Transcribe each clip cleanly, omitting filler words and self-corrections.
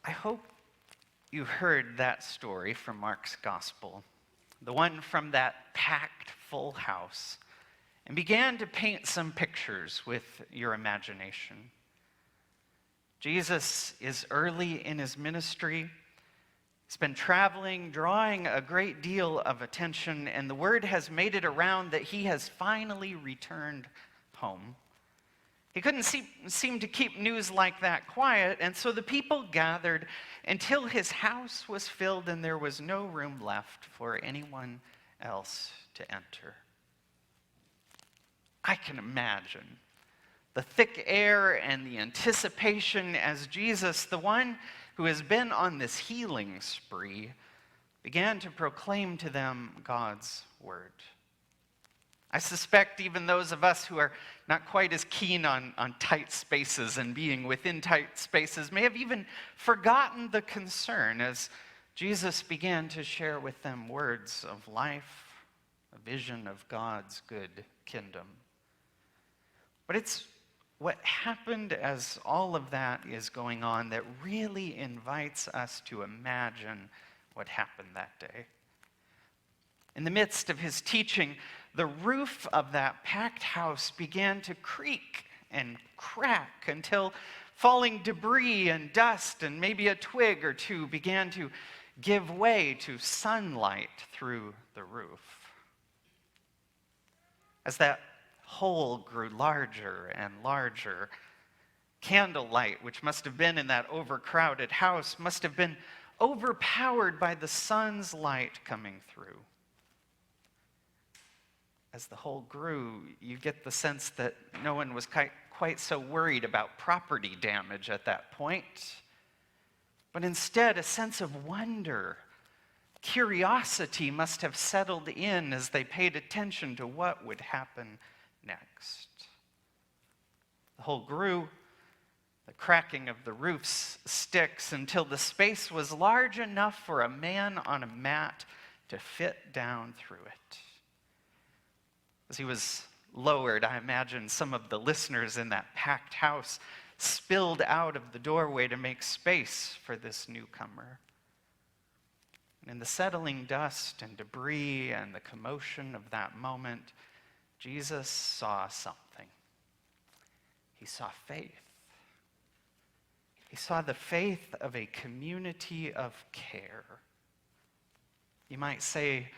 I hope you heard that story from Mark's gospel, the one from that packed full house, and began to paint some pictures with your imagination. Jesus is early in his ministry. He's been traveling, drawing a great deal of attention, and the word has made it around that he has finally returned home. He couldn't seem to keep news like that quiet, and so the people gathered until his house was filled and there was no room left for anyone else to enter. I can imagine the thick air and the anticipation as Jesus, the one who has been on this healing spree, began to proclaim to them God's word. I suspect even those of us who are not quite as keen on tight spaces and being within tight spaces may have even forgotten the concern as Jesus began to share with them words of life, a vision of God's good kingdom. But it's what happened as all of that is going on that really invites us to imagine what happened that day. In the midst of his teaching, the roof of that packed house began to creak and crack until falling debris and dust and maybe a twig or two began to give way to sunlight through the roof. As that hole grew larger and larger, candlelight, which must have been in that overcrowded house, must have been overpowered by the sun's light coming through. As the hole grew, you get the sense that no one was quite so worried about property damage at that point, but instead a sense of wonder, curiosity must have settled in as they paid attention to what would happen next. The hole grew, the cracking of the roof's sticks, until the space was large enough for a man on a mat to fit down through it. As he was lowered, I imagine some of the listeners in that packed house spilled out of the doorway to make space for this newcomer. And in the settling dust and debris and the commotion of that moment, Jesus saw something. He saw faith. He saw the faith of a community of care. You might say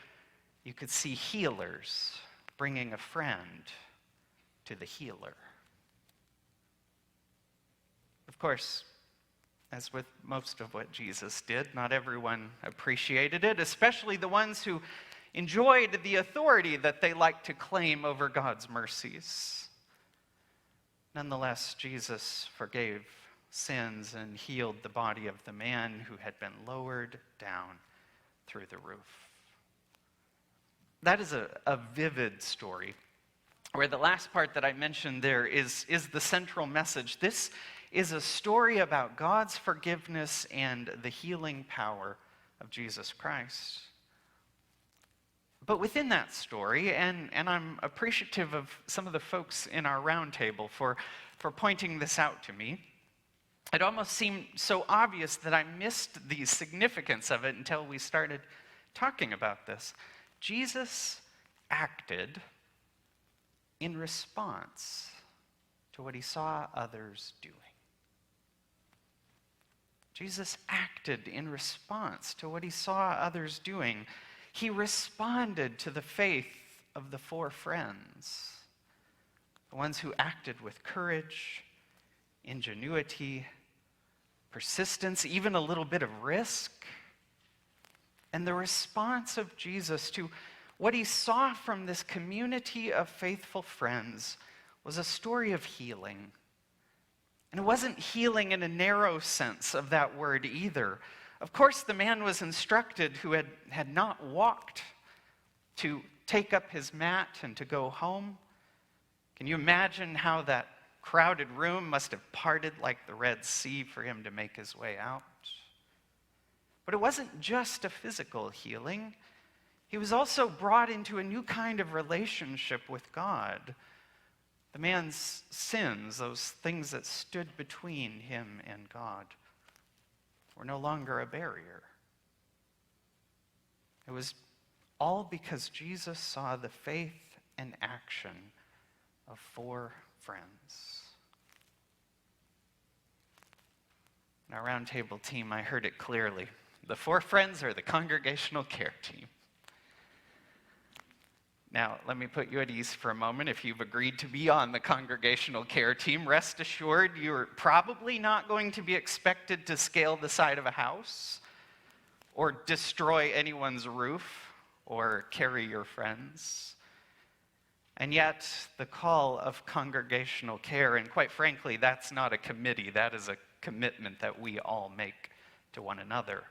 you could see healers bringing a friend to the healer. Of course, as with most of what Jesus did, not everyone appreciated it, especially the ones who enjoyed the authority that they liked to claim over God's mercies. Nonetheless, Jesus forgave sins and healed the body of the man who had been lowered down through the roof. That is a vivid story, where the last part that I mentioned there is the central message. This is a story about God's forgiveness and the healing power of Jesus Christ. But within that story, and I'm appreciative of some of the folks in our roundtable for pointing this out to me, it almost seemed so obvious that I missed the significance of it until we started talking about this. Jesus acted in response to what he saw others doing. Jesus acted in response to what he saw others doing. He responded to the faith of the four friends, the ones who acted with courage, ingenuity, persistence, even a little bit of risk. And the response of Jesus to what he saw from this community of faithful friends was a story of healing. And it wasn't healing in a narrow sense of that word either. Of course, the man was instructed who had not walked to take up his mat and to go home. Can you imagine how that crowded room must have parted like the Red Sea for him to make his way out? But it wasn't just a physical healing. He was also brought into a new kind of relationship with God. The man's sins, those things that stood between him and God, were no longer a barrier. It was all because Jesus saw the faith and action of 4 friends. In our roundtable team, I heard it clearly. The 4 friends are the congregational care team. Now, let me put you at ease for a moment. If you've agreed to be on the congregational care team, rest assured you're probably not going to be expected to scale the side of a house or destroy anyone's roof or carry your friends. And yet, the call of congregational care, and quite frankly, that's not a committee, that is a commitment that we all make to one another,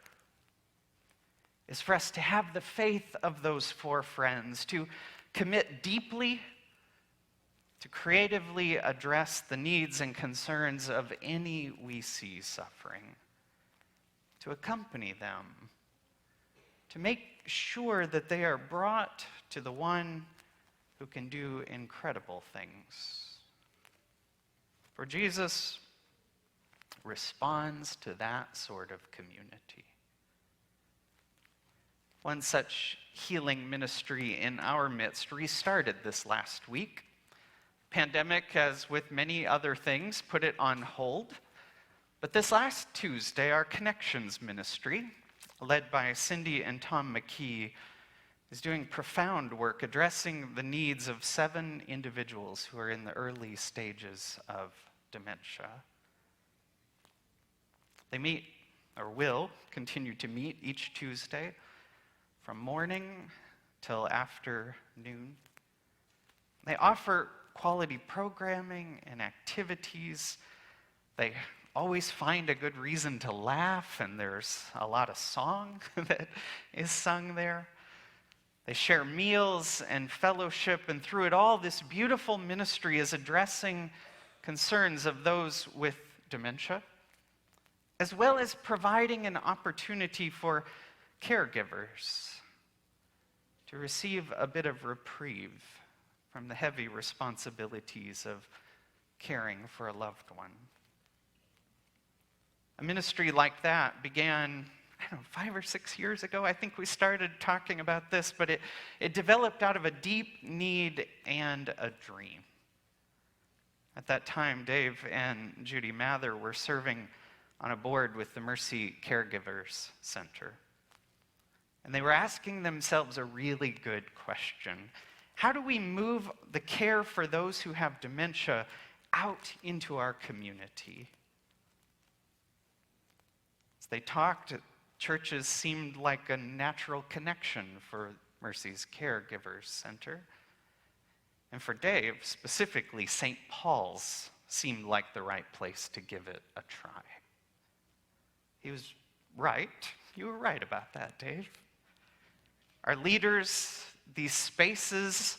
is for us to have the faith of those 4 friends, to commit deeply, to creatively address the needs and concerns of any we see suffering, to accompany them, to make sure that they are brought to the one who can do incredible things. For Jesus responds to that sort of community. One such healing ministry in our midst restarted this last week. Pandemic, as with many other things, put it on hold. But this last Tuesday, our Connections ministry, led by Cindy and Tom McKee, is doing profound work addressing the needs of 7 individuals who are in the early stages of dementia. They meet, or will continue to meet, each Tuesday from morning till afternoon. They offer quality programming and activities. They always find a good reason to laugh, and there's a lot of song that is sung there. They share meals and fellowship, and through it all, this beautiful ministry is addressing concerns of those with dementia, as well as providing an opportunity for caregivers to receive a bit of reprieve from the heavy responsibilities of caring for a loved one. A ministry like that began, 5 or 6 years ago. I think we started talking about this, but it developed out of a deep need and a dream. At that time, Dave and Judy Mather were serving on a board with the Mercy Caregivers Center. And they were asking themselves a really good question. How do we move the care for those who have dementia out into our community? As they talked, churches seemed like a natural connection for Mercy's Caregivers Center. And for Dave, specifically, St. Paul's seemed like the right place to give it a try. He was right. You were right about that, Dave. Our leaders, these spaces,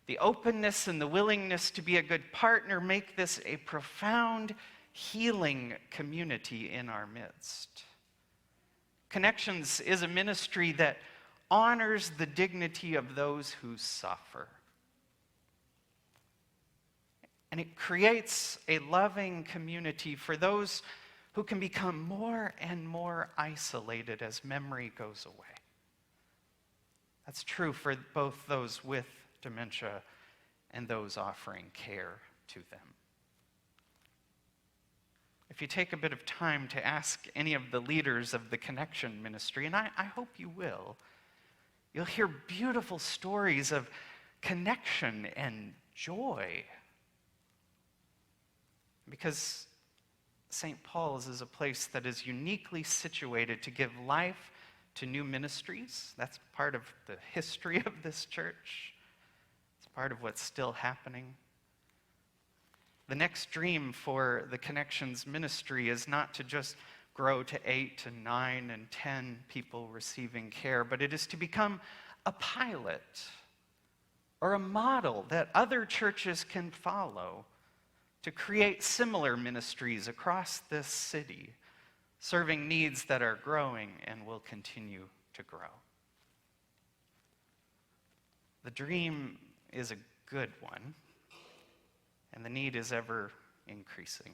the openness and the willingness to be a good partner make this a profound healing community in our midst. Connections is a ministry that honors the dignity of those who suffer. And it creates a loving community for those who can become more and more isolated as memory goes away. That's true for both those with dementia and those offering care to them. If you take a bit of time to ask any of the leaders of the Connection Ministry, and I hope you will, you'll hear beautiful stories of connection and joy. Because St. Paul's is a place that is uniquely situated to give life to new ministries. That's part of the history of this church. It's part of what's still happening. The next dream for the Connections ministry is not to just grow to 8 and 9 and 10 people receiving care, but it is to become a pilot or a model that other churches can follow to create similar ministries across this city, serving needs that are growing and will continue to grow. The dream is a good one, and the need is ever increasing.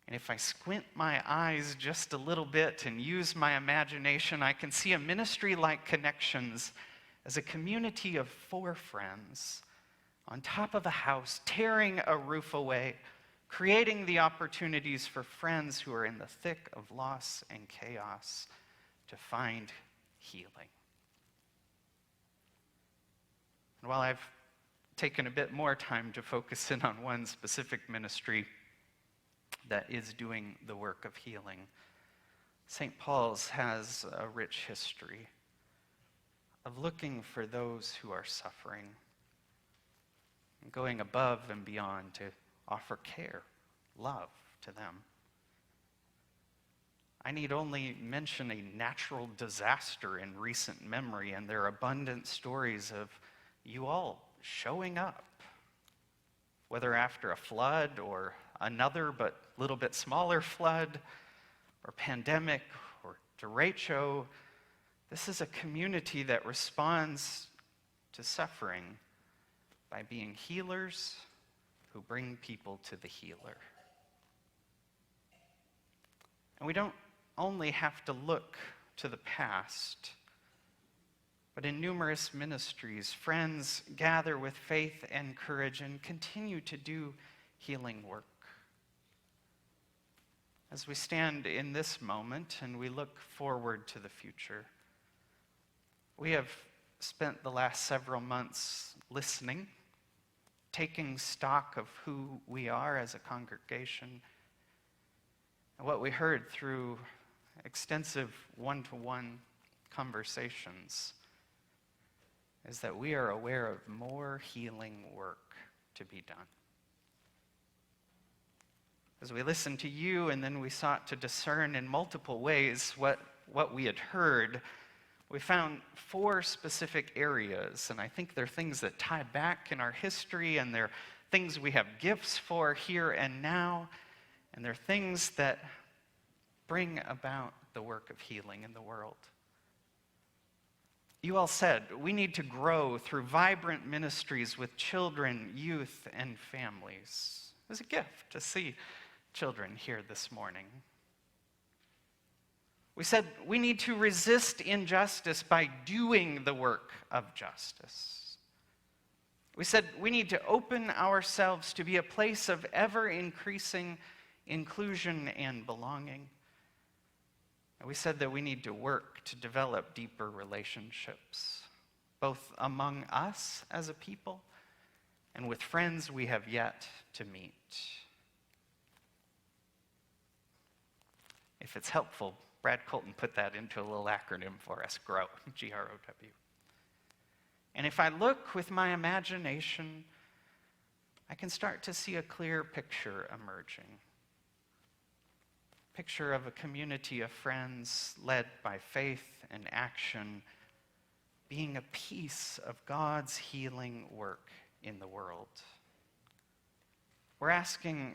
And if I squint my eyes just a little bit and use my imagination, I can see a ministry like Connections as a community of 4 friends on top of a house, tearing a roof away, creating the opportunities for friends who are in the thick of loss and chaos to find healing. And while I've taken a bit more time to focus in on one specific ministry that is doing the work of healing, St. Paul's has a rich history of looking for those who are suffering and going above and beyond to offer care, love to them. I need only mention a natural disaster in recent memory, and there are abundant stories of you all showing up, whether after a flood or another but little bit smaller flood or pandemic or derecho. This is a community that responds to suffering by being healers who bring people to the healer. And we don't only have to look to the past, but in numerous ministries, friends gather with faith and courage and continue to do healing work. As we stand in this moment and we look forward to the future, we have spent the last several months listening, taking stock of who we are as a congregation, and what we heard through extensive one-to-one conversations is that we are aware of more healing work to be done. As we listened to you and then we sought to discern in multiple ways what we had heard, we found 4 specific areas, and I think they're things that tie back in our history, and they're things we have gifts for here and now, and they're things that bring about the work of healing in the world. You all said we need to grow through vibrant ministries with children, youth, and families. It was a gift to see children here this morning. We said we need to resist injustice by doing the work of justice. We said we need to open ourselves to be a place of ever-increasing inclusion and belonging. And we said that we need to work to develop deeper relationships, both among us as a people and with friends we have yet to meet. If it's helpful, Brad Colton put that into a little acronym for us, GROW, G-R-O-W. And if I look with my imagination, I can start to see a clear picture emerging. Picture of a community of friends led by faith and action, being a piece of God's healing work in the world. We're asking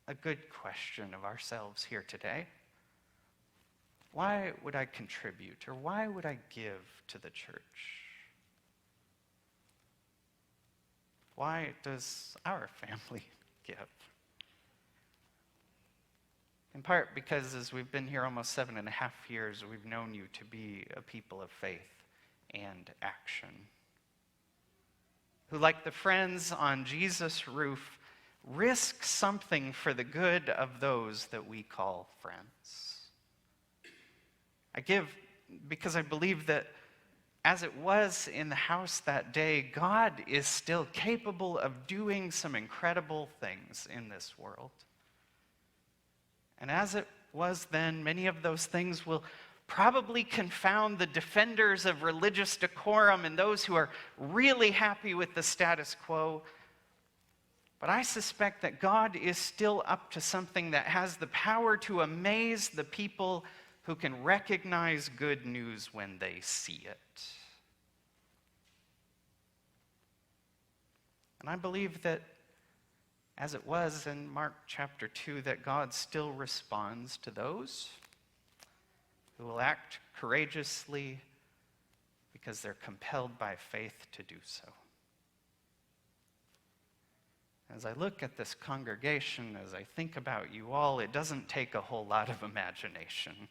a good question of ourselves here today. Why would I contribute, or why would I give to the church? Why does our family give? In part because as we've been here almost 7.5 years, we've known you to be a people of faith and action, who, like the friends on Jesus' roof, risk something for the good of those that we call friends. I give because I believe that as it was in the house that day, God is still capable of doing some incredible things in this world. And as it was then, many of those things will probably confound the defenders of religious decorum and those who are really happy with the status quo. But I suspect that God is still up to something that has the power to amaze the people who can recognize good news when they see it. And I believe that, as it was in Mark chapter 2, that God still responds to those who will act courageously because they're compelled by faith to do so. As I look at this congregation, as I think about you all, it doesn't take a whole lot of imagination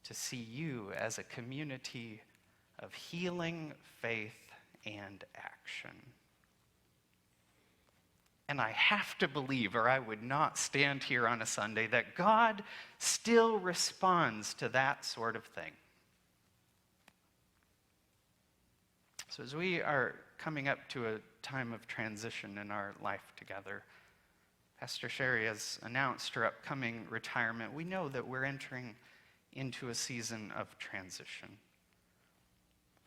to see you as a community of healing, faith, and action. And I have to believe, or I would not stand here on a Sunday, that God still responds to that sort of thing. So as we are coming up to a time of transition in our life together, Pastor Sherry has announced her upcoming retirement. We know that we're entering into a season of transition.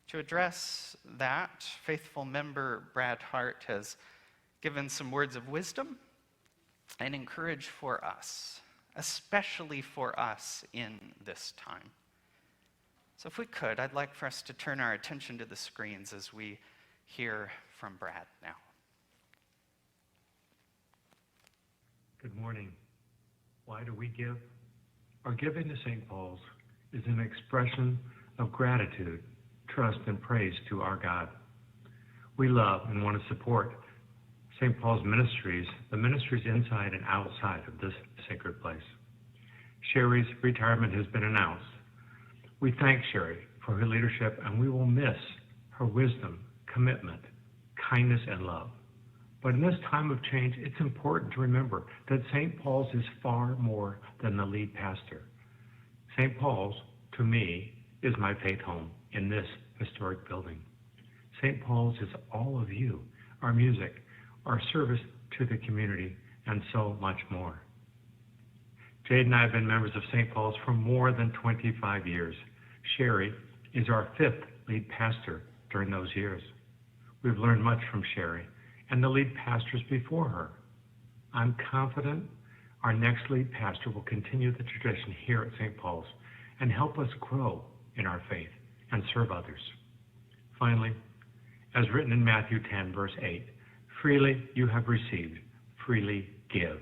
To address that, faithful member Brad Hart has given some words of wisdom and encourage for us, especially for us in this time. So if we could, I'd like for us to turn our attention to the screens as we hear from Brad now. Good morning. Why do we give? Our giving to St. Paul's is an expression of gratitude, trust, and praise to our God. We love and want to support St. Paul's ministries, the ministries inside and outside of this sacred place. Sherry's retirement has been announced. We thank Sherry for her leadership, and we will miss her wisdom, commitment, kindness, and love. But in this time of change, it's important to remember that St. Paul's is far more than the lead pastor. St. Paul's, to me, is my faith home in this historic building. St. Paul's is all of you, our music, our service to the community, and so much more. Jade and I have been members of St. Paul's for more than 25 years. Sherry is our 5th lead pastor during those years. We've learned much from Sherry and the lead pastors before her. I'm confident our next lead pastor will continue the tradition here at St. Paul's and help us grow in our faith and serve others. Finally, as written in Matthew 10, verse 8, freely you have received, freely give.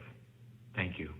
Thank you.